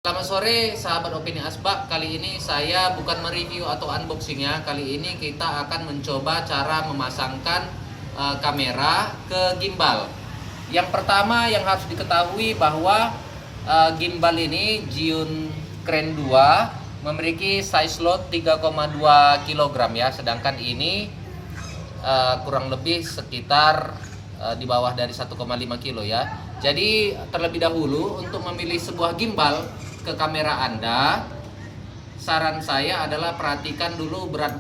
Selamat sore sahabat Opini Asbak. Kali ini saya bukan mereview atau unboxing ya. Kali ini kita akan mencoba cara memasangkan kamera ke gimbal. Yang pertama yang harus diketahui bahwa gimbal ini Zhiyun Crane 2 memiliki size load 3,2 kg ya. Sedangkan ini kurang lebih sekitar di bawah dari 1,5 kilo ya. Jadi terlebih dahulu untuk memilih sebuah gimbal ke kamera Anda, saran saya adalah perhatikan dulu berat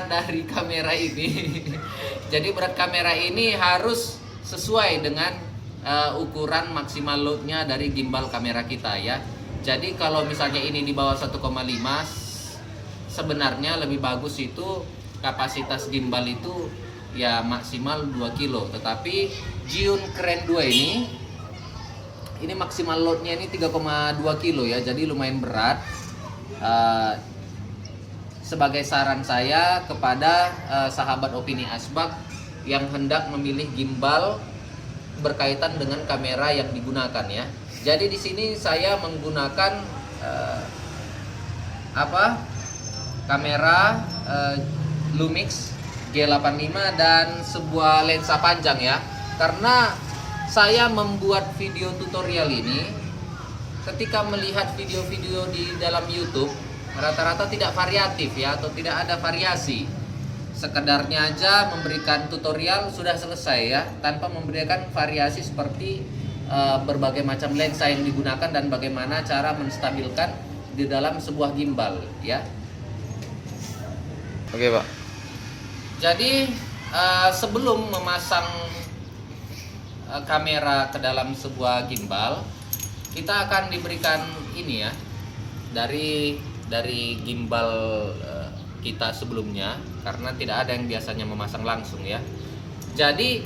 dari kamera ini. Jadi berat kamera ini harus sesuai dengan ukuran maksimal loadnya dari gimbal kamera kita ya. Jadi kalau misalnya ini di bawah 1,5, sebenarnya lebih bagus itu kapasitas gimbal itu ya maksimal 2 kilo. Tetapi Zhiyun Crane 2 ini maksimal loadnya ini 3,2 kilo ya, jadi lumayan berat. Sebagai saran saya kepada sahabat Opini Asbak yang hendak memilih gimbal berkaitan dengan kamera yang digunakan ya. Jadi di sini saya menggunakan kamera Lumix G85 dan sebuah lensa panjang ya. Karena saya membuat video tutorial ini, ketika melihat video-video di dalam YouTube rata-rata tidak variatif ya, atau tidak ada variasi. Sekedarnya aja memberikan tutorial sudah selesai ya, tanpa memberikan variasi seperti berbagai macam lensa yang digunakan dan bagaimana cara menstabilkan di dalam sebuah gimbal ya. Oke, Pak. Jadi sebelum memasang kamera ke dalam sebuah gimbal, kita akan diberikan ini ya dari gimbal kita sebelumnya, karena tidak ada yang biasanya memasang langsung ya. Jadi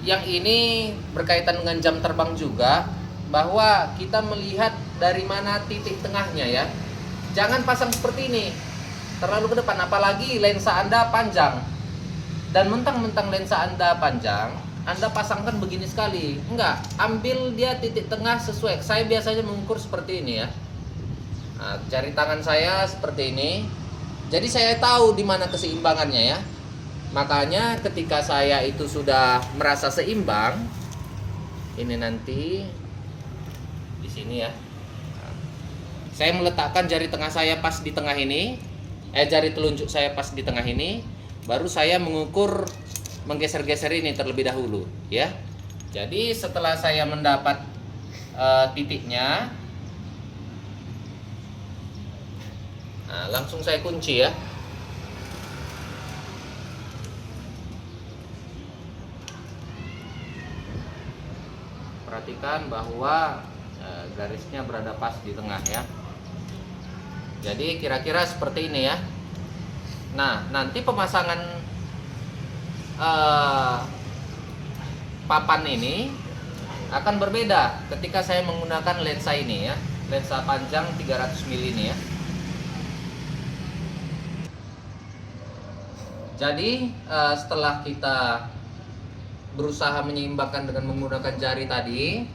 yang ini berkaitan dengan jam terbang juga, bahwa kita melihat dari mana titik tengahnya ya. Jangan pasang seperti ini terlalu ke depan, apalagi lensa Anda panjang. Dan mentang-mentang lensa Anda panjang, Anda pasangkan begini sekali. Enggak, ambil dia titik tengah sesuai. Saya biasanya mengukur seperti ini ya. Nah, jari tangan saya seperti ini. Jadi saya tahu di mana keseimbangannya ya. Makanya ketika saya itu sudah merasa seimbang, ini nanti di sini ya. Nah, saya meletakkan jari tengah saya pas di tengah ini. Jari telunjuk saya pas di tengah ini. Baru saya mengukur, menggeser-geser ini terlebih dahulu ya. Jadi setelah saya mendapat titiknya, nah, langsung saya kunci ya. Perhatikan bahwa garisnya berada pas di tengah ya. Jadi kira-kira seperti ini ya. Nah, nanti pemasangan papan ini akan berbeda ketika saya menggunakan lensa ini ya, lensa panjang 300 mili ini ya. Jadi setelah kita berusaha menyeimbangkan dengan menggunakan jari tadi,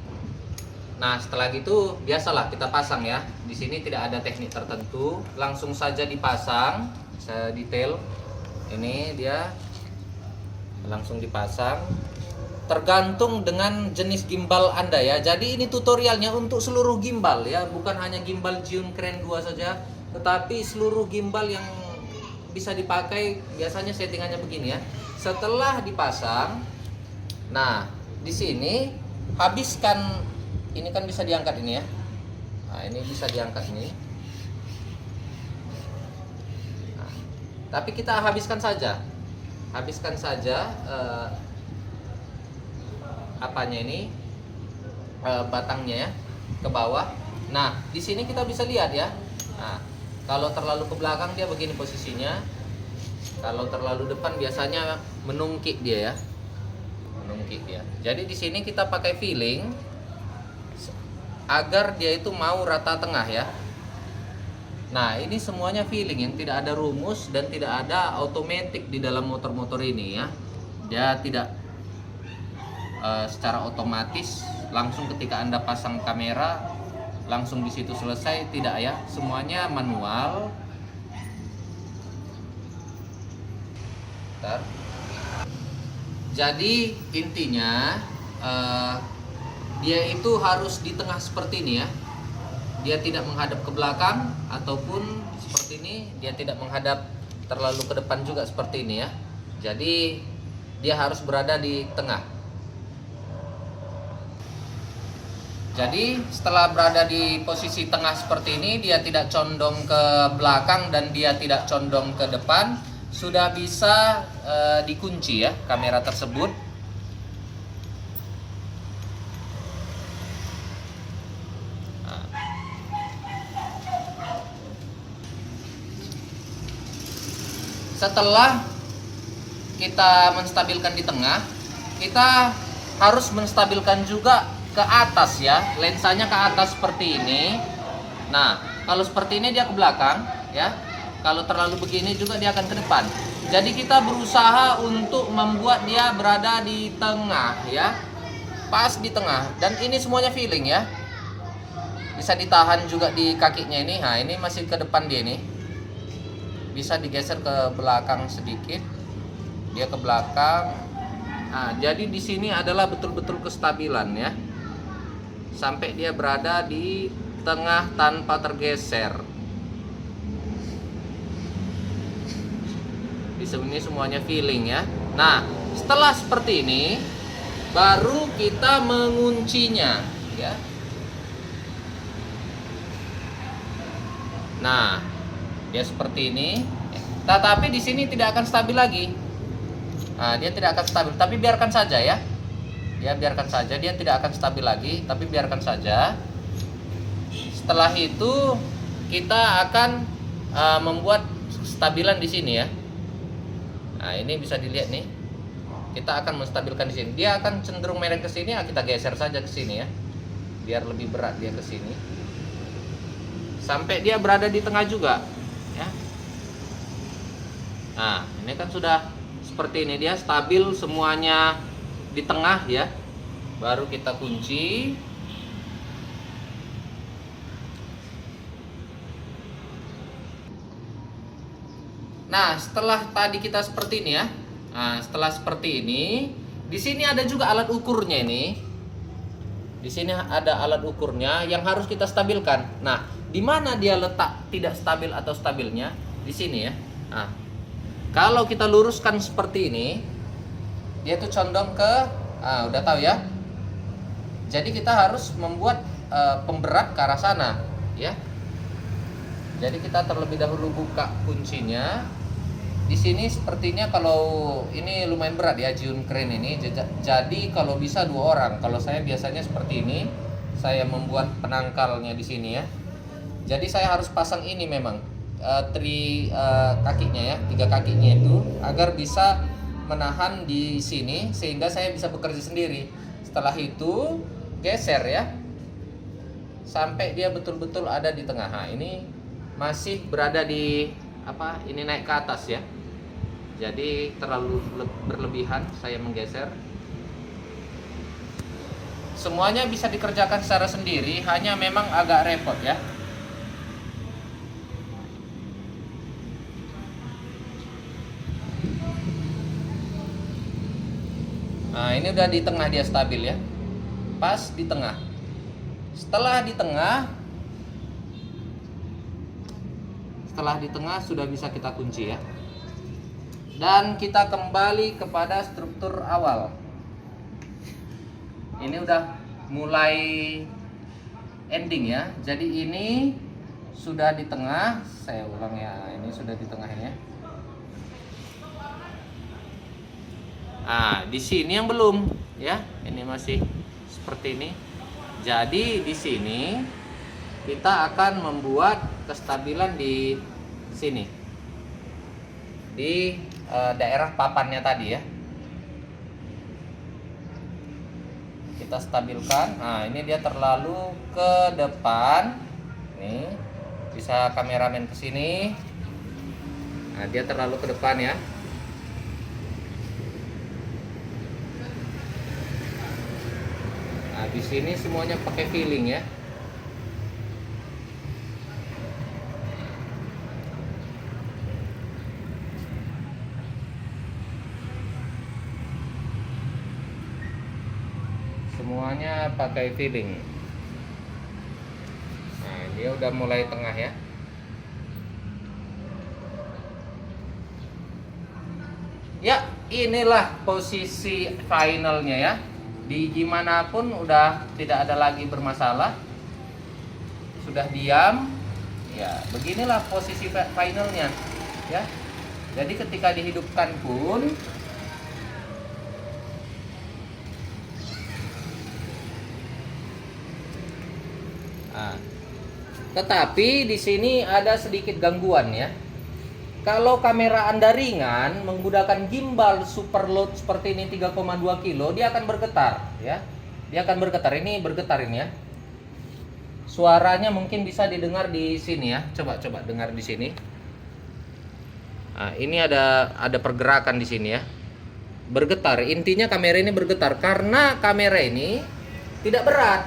nah setelah itu biasalah kita pasang ya. Di sini tidak ada teknik tertentu, langsung saja dipasang. Saya detail ini dia langsung dipasang, tergantung dengan jenis gimbal Anda ya. Jadi ini tutorialnya untuk seluruh gimbal ya, bukan hanya gimbal Zhiyun Crane 2 saja, tetapi seluruh gimbal yang bisa dipakai. Biasanya settingannya begini ya. Setelah dipasang, nah di sini habiskan, ini kan bisa diangkat ini ya. Nah ini bisa diangkat ini. Nah, tapi kita habiskan saja apanya ini, batangnya ya, ke bawah. Nah di sini kita bisa lihat ya. Nah kalau terlalu ke belakang dia begini posisinya, kalau terlalu depan biasanya menungkik dia ya, menungkik dia. Jadi di sini kita pakai feeling agar dia itu mau rata tengah ya. Nah ini semuanya feeling, yang tidak ada rumus dan tidak ada otomatis di dalam motor-motor ini ya. Dia tidak secara otomatis langsung ketika Anda pasang kamera langsung di situ selesai, tidak ya, semuanya manual. Bentar. Jadi intinya dia itu harus di tengah seperti ini ya. Dia tidak menghadap ke belakang ataupun seperti ini, dia tidak menghadap terlalu ke depan juga seperti ini ya. Jadi dia harus berada di tengah. Jadi setelah berada di posisi tengah seperti ini, dia tidak condong ke belakang dan dia tidak condong ke depan, sudah bisa dikunci ya kamera tersebut. Setelah kita menstabilkan di tengah, kita harus menstabilkan juga ke atas ya, lensanya ke atas seperti ini. Nah, kalau seperti ini dia ke belakang ya. Kalau terlalu begini juga dia akan ke depan. Jadi kita berusaha untuk membuat dia berada di tengah ya. Pas di tengah, dan ini semuanya feeling ya. Bisa ditahan juga di kakinya ini. Nah, ini masih ke depan dia nih. Bisa digeser ke belakang sedikit. Dia ke belakang. Nah, jadi di sini adalah betul-betul kestabilan ya. Sampai dia berada di tengah tanpa tergeser. Di sini semuanya feeling ya. Nah, setelah seperti ini baru kita menguncinya ya. Nah, dia seperti ini. Tetapi di sini tidak akan stabil lagi. Nah, dia tidak akan stabil, tapi biarkan saja ya. Ya, biarkan saja, dia tidak akan stabil lagi, tapi biarkan saja. Setelah itu kita akan membuat stabilan di sini ya. Nah, ini bisa dilihat nih. Kita akan menstabilkan di sini. Dia akan cenderung mereng ke sini, kita geser saja ke sini ya. Biar lebih berat dia ke sini. Sampai dia berada di tengah juga ya. Nah, ini kan sudah seperti ini, dia stabil semuanya di tengah ya. Baru kita kunci. Nah, setelah tadi kita seperti ini ya. Nah, setelah seperti ini, di sini ada juga alat ukurnya ini. Di sini ada alat ukurnya yang harus kita stabilkan. Nah, di mana dia letak tidak stabil atau stabilnya? Di sini ya. Nah, kalau kita luruskan seperti ini, dia tuh condong ke, udah tahu ya. Jadi kita harus membuat pemberat ke arah sana, ya. Jadi kita terlebih dahulu buka kuncinya. Di sini sepertinya kalau ini lumayan berat ya, Jiun Crane ini. Jadi kalau bisa 2 orang. Kalau saya biasanya seperti ini, saya membuat penangkalnya di sini ya. Jadi saya harus pasang ini memang kakinya ya, 3 kakinya itu agar bisa menahan di sini sehingga saya bisa bekerja sendiri. Setelah itu geser ya sampai dia betul-betul ada di tengah. Nah, ini masih berada di apa? Ini naik ke atas ya. Jadi terlalu berlebihan saya menggeser. Semuanya bisa dikerjakan secara sendiri, hanya memang agak repot ya. Nah, ini udah di tengah dia stabil ya. Pas di tengah. Setelah di tengah sudah bisa kita kunci ya. Dan kita kembali kepada struktur awal. Ini udah mulai ending ya. Jadi ini sudah di tengah. Saya ulang ya. Ini sudah di tengah ya. Nah, di sini yang belum ya. Ini masih seperti ini. Jadi di sini kita akan membuat kestabilan di sini. Di daerah papannya tadi ya. Kita stabilkan. Nah, ini dia terlalu ke depan. Nih, bisa kameramen ke sini. Nah, dia terlalu ke depan ya. Nah, Nah, di sini semuanya pakai filling ya. Semuanya pakai filling. Nah, dia udah mulai tengah ya. Ya, inilah posisi finalnya ya. Di gimana pun udah tidak ada lagi bermasalah. Sudah diam. Ya, beginilah posisi finalnya ya. Jadi ketika dihidupkan pun tetapi di sini ada sedikit gangguan ya. Kalau kamera Anda ringan menggunakan gimbal super load seperti ini 3,2 kilo, dia akan bergetar ya. Dia akan bergetar. Ini bergetar ini ya. Suaranya mungkin bisa didengar di sini ya. Coba dengar di sini. Nah, ini ada pergerakan di sini ya. Bergetar. Intinya kamera ini bergetar karena kamera ini tidak berat.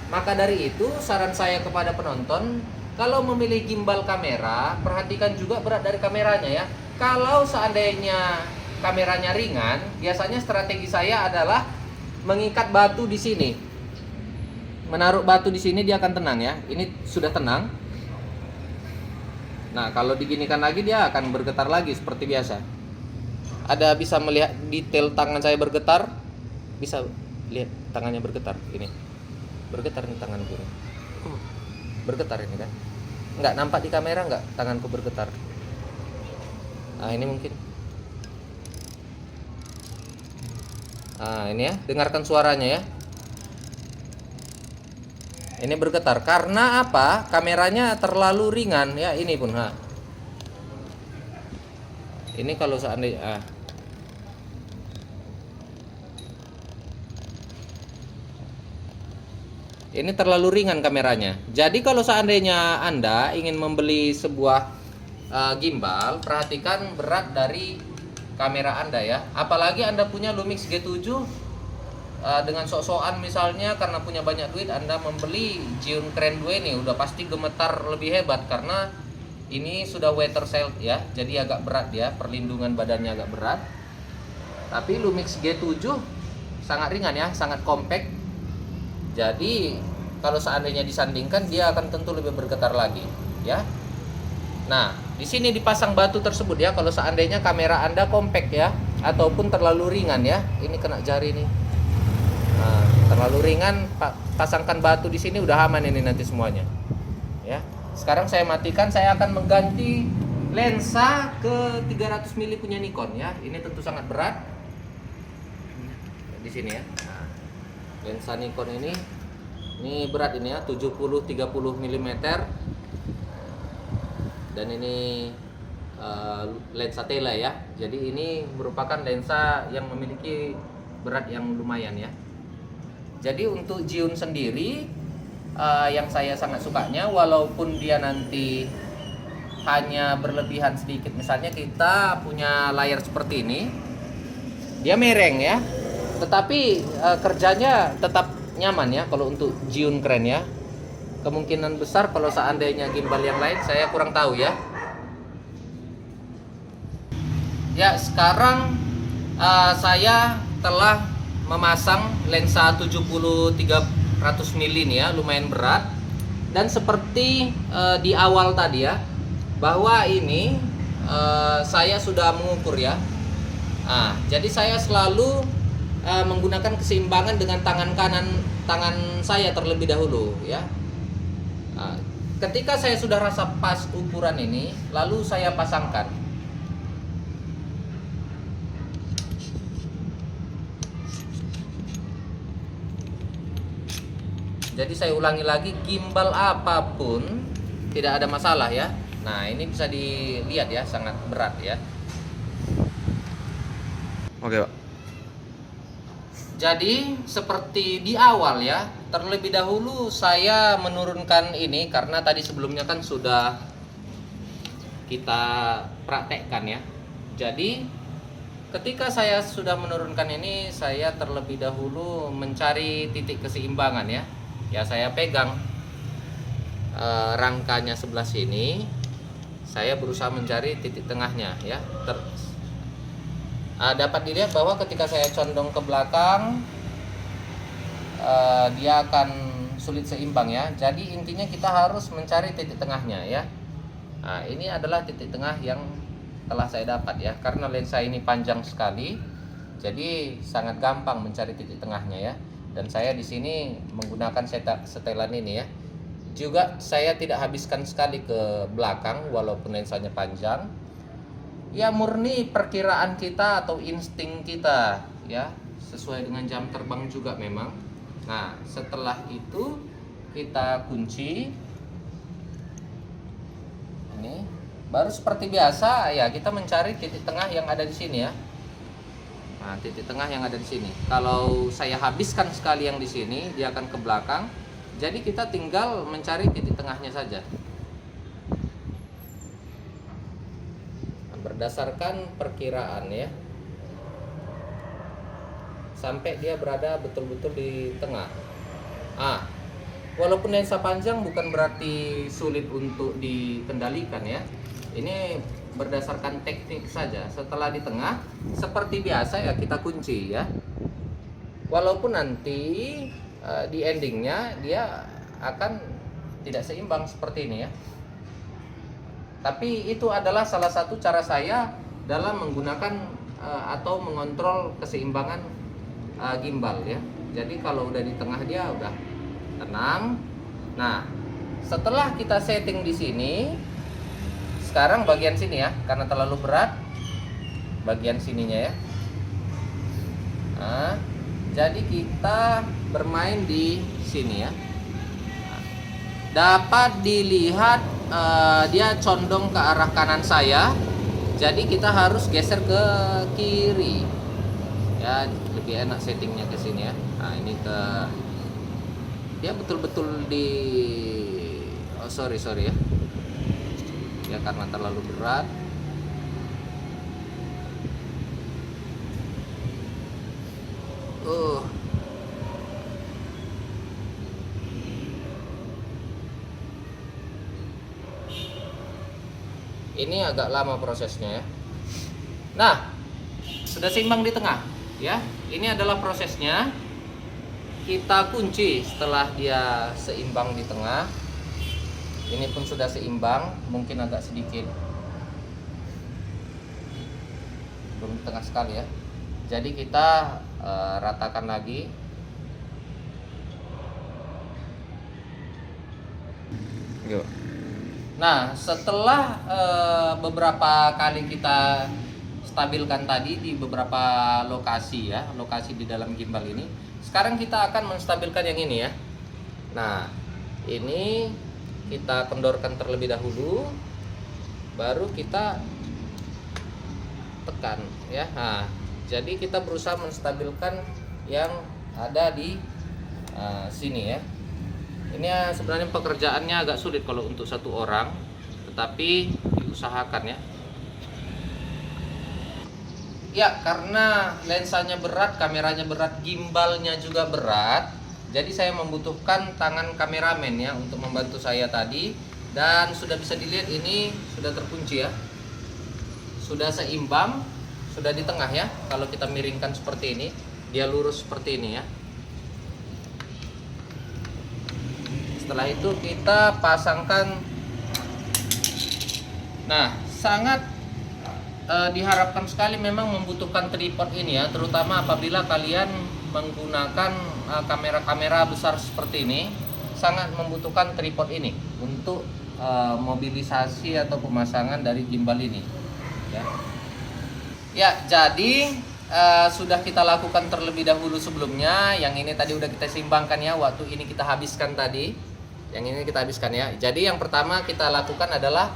Maka dari itu saran saya kepada penonton, kalau memilih gimbal kamera, perhatikan juga berat dari kameranya ya. Kalau seandainya kameranya ringan, biasanya strategi saya adalah mengikat batu di sini. Menaruh batu di sini dia akan tenang ya. Ini sudah tenang. Nah, kalau diginikan lagi dia akan bergetar lagi seperti biasa. Ada bisa melihat detail tangan saya bergetar? Bisa lihat tangannya bergetar ini. Bergetar nih tanganku nih. Bergetar ini kan. Nggak nampak di kamera nggak tanganku bergetar. Nah, ini mungkin. Nah, ini ya, dengarkan suaranya ya. Ini bergetar karena apa? Kameranya terlalu ringan ya, ini pun. Nah. Ini kalau seandainya ini terlalu ringan kameranya. Jadi kalau seandainya Anda ingin membeli sebuah gimbal, perhatikan berat dari kamera Anda ya. Apalagi Anda punya Lumix G7 dengan sok-sokan misalnya karena punya banyak duit Anda membeli Zhiyun Kren 2 ini udah pasti gemetar lebih hebat karena ini sudah water sealed ya. Jadi agak berat ya, perlindungan badannya agak berat. Tapi Lumix G7 sangat ringan ya, sangat compact. Jadi kalau seandainya disandingkan dia akan tentu lebih bergetar lagi ya. Nah, di sini dipasang batu tersebut ya. Kalau seandainya kamera Anda compact ya ataupun terlalu ringan ya. Ini kena jari nih. Nah, terlalu ringan, pasangkan batu di sini udah aman ini nanti semuanya. Ya. Sekarang saya matikan, saya akan mengganti lensa ke 300 mili punya Nikon ya. Ini tentu sangat berat. Di sini ya. Nah, lensa Nikon ini berat ini ya, 70-30 mm. Dan ini lensa tele ya. Jadi ini merupakan lensa yang memiliki berat yang lumayan ya. Jadi untuk Zhiyun sendiri yang saya sangat sukanya, walaupun dia nanti hanya berlebihan sedikit, misalnya kita punya layar seperti ini, dia mereng ya, tetapi kerjanya tetap nyaman ya. Kalau untuk Zhiyun Kren ya, kemungkinan besar kalau seandainya gimbal yang lain saya kurang tahu ya. Ya, sekarang saya telah memasang lensa 70-300 mili nih ya, lumayan berat. Dan seperti di awal tadi ya, bahwa ini saya sudah mengukur ya. Nah, jadi saya selalu menggunakan keseimbangan dengan tangan saya terlebih dahulu ya. Nah, ketika saya sudah rasa pas ukuran ini, lalu saya pasangkan. Jadi saya ulangi lagi, gimbal apapun tidak ada masalah ya. Nah, ini bisa dilihat ya, sangat berat ya. Oke, Pak. Jadi seperti di awal ya, terlebih dahulu saya menurunkan ini karena tadi sebelumnya kan sudah kita praktekkan ya. Jadi Ketika saya sudah menurunkan ini, saya terlebih dahulu mencari titik keseimbangan ya. Ya, saya pegang rangkanya sebelah sini, saya berusaha mencari titik tengahnya ya. Dapat dilihat bahwa ketika saya condong ke belakang, dia akan sulit seimbang ya. Jadi intinya kita harus mencari titik tengahnya ya. Nah, ini adalah titik tengah yang telah saya dapat ya. Karena lensa ini panjang sekali, jadi sangat gampang mencari titik tengahnya ya. Dan saya di sini menggunakan setelan ini ya. Juga saya tidak habiskan sekali ke belakang walaupun lensanya panjang. Ya, murni perkiraan kita atau insting kita ya, sesuai dengan jam terbang juga memang. Nah, setelah itu kita kunci. Ini baru seperti biasa ya, kita mencari titik tengah yang ada di sini ya. Nah, titik tengah yang ada di sini. Kalau saya habiskan sekali yang di sini, dia akan ke belakang. Jadi kita tinggal mencari titik tengahnya saja. Berdasarkan perkiraan ya, sampai dia berada betul-betul di tengah. Walaupun lensa panjang bukan berarti sulit untuk dikendalikan ya. Ini berdasarkan teknik saja. Setelah di tengah, seperti biasa ya, kita kunci ya. Walaupun nanti di endingnya dia akan tidak seimbang seperti ini ya. Tapi itu adalah salah satu cara saya dalam menggunakan atau mengontrol keseimbangan gimbal ya. Jadi kalau udah di tengah dia udah tenang. Nah, setelah kita setting di sini, sekarang bagian sini ya, karena terlalu berat bagian sininya ya. Nah, jadi kita bermain di sini ya. Dapat dilihat dia condong ke arah kanan saya, jadi kita harus geser ke kiri ya, lebih enak settingnya ke sini ya. Nah, ini ke dia betul-betul di sorry ya, karena terlalu berat. Ini agak lama prosesnya ya. Nah, sudah seimbang di tengah ya. Ini adalah prosesnya. Kita kunci setelah dia seimbang di tengah. Ini pun sudah seimbang, mungkin agak sedikit belum di tengah sekali ya. Jadi kita ratakan lagi. Yuk. Nah, setelah beberapa kali kita stabilkan tadi di beberapa lokasi ya, lokasi di dalam gimbal ini, sekarang kita akan menstabilkan yang ini ya. Nah, ini kita kendorkan terlebih dahulu, baru kita tekan ya. Nah, jadi kita berusaha menstabilkan yang ada di sini ya. Ini sebenarnya pekerjaannya agak sulit kalau untuk satu orang, tetapi diusahakan ya. Ya, karena lensanya berat, kameranya berat, gimbalnya juga berat, jadi saya membutuhkan tangan kameramen ya untuk membantu saya tadi. Dan sudah bisa dilihat ini sudah terkunci ya, sudah seimbang, sudah di tengah ya. Kalau kita miringkan seperti ini, dia lurus seperti ini ya. Setelah itu kita pasangkan. Nah, sangat diharapkan sekali memang membutuhkan tripod ini ya, terutama apabila kalian menggunakan kamera-kamera besar seperti ini. Sangat membutuhkan tripod ini untuk mobilisasi atau pemasangan dari gimbal ini ya. Ya, jadi sudah kita lakukan terlebih dahulu sebelumnya. Yang ini tadi udah kita seimbangkan ya, waktu ini kita habiskan tadi. Yang ini kita habiskan ya. Jadi yang pertama kita lakukan adalah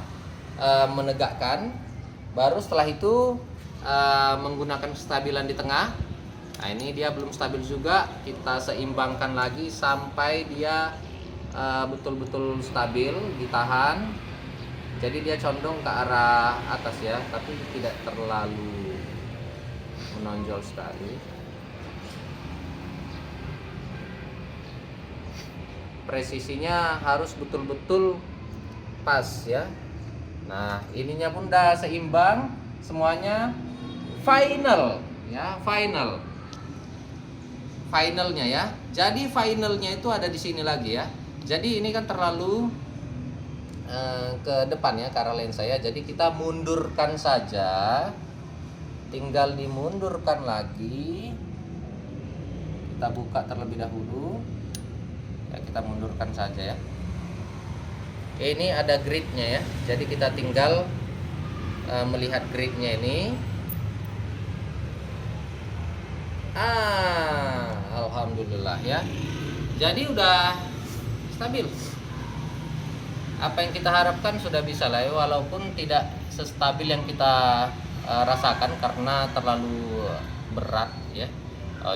menegakkan. Baru setelah itu menggunakan kestabilan di tengah. Nah, ini dia belum stabil juga. Kita seimbangkan lagi sampai dia betul-betul stabil, ditahan. Jadi dia condong ke arah atas ya, tapi tidak terlalu menonjol sekali. Presisinya harus betul-betul pas ya. Nah, ininya pun udah seimbang semuanya. Final ya, finalnya ya. Jadi finalnya itu ada di sini lagi ya. Jadi ini kan terlalu ke depan ya, ke arah lensa ya. Jadi kita mundurkan saja, tinggal dimundurkan lagi. Kita buka terlebih dahulu ya, kita mundurkan saja ya. Oke, ini ada gridnya ya. Jadi kita tinggal melihat gridnya ini. Alhamdulillah ya. Jadi udah stabil. Apa yang kita harapkan sudah bisa lah ya, walaupun tidak sestabil yang kita rasakan karena terlalu berat ya.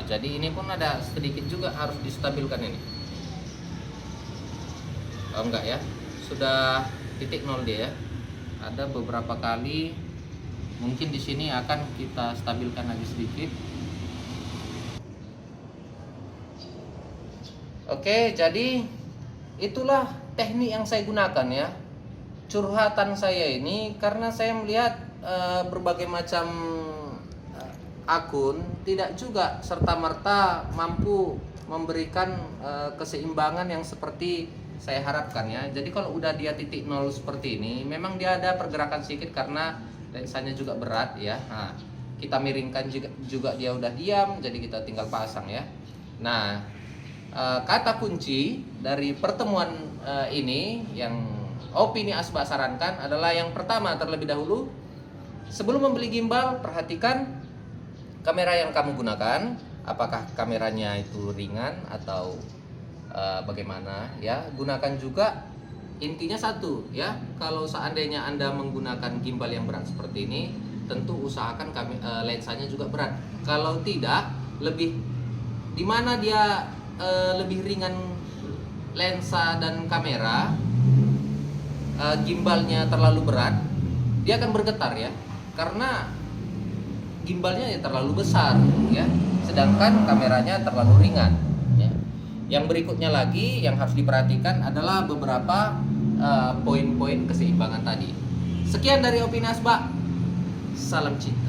Jadi ini pun ada sedikit juga harus distabilkan ini. Enggak ya, sudah titik nol dia ya. Ada beberapa kali, mungkin di sini akan kita stabilkan lagi sedikit. Oke, jadi itulah teknik yang saya gunakan ya. Curhatan saya ini karena saya melihat berbagai macam akun tidak juga serta-merta mampu memberikan keseimbangan yang seperti saya harapkan ya. Jadi kalau udah dia titik nol seperti ini, memang dia ada pergerakan sedikit karena lensanya juga berat ya. Nah, kita miringkan juga dia udah diam, jadi kita tinggal pasang ya. Nah, kata kunci dari pertemuan ini yang opini Asba sarankan adalah yang pertama, terlebih dahulu sebelum membeli gimbal, perhatikan kamera yang kamu gunakan, apakah kameranya itu ringan atau bagaimana ya. Gunakan juga, intinya satu ya, kalau seandainya Anda menggunakan gimbal yang berat seperti ini, tentu usahakan lensanya juga berat. Kalau tidak, lebih dimana dia lebih ringan lensa dan kamera, gimbalnya terlalu berat, dia akan bergetar ya, karena gimbalnya ya terlalu besar ya, sedangkan kameranya terlalu ringan ya. Yang berikutnya lagi yang harus diperhatikan adalah beberapa poin-poin keseimbangan tadi. Sekian dari opini Asba, salam cinta.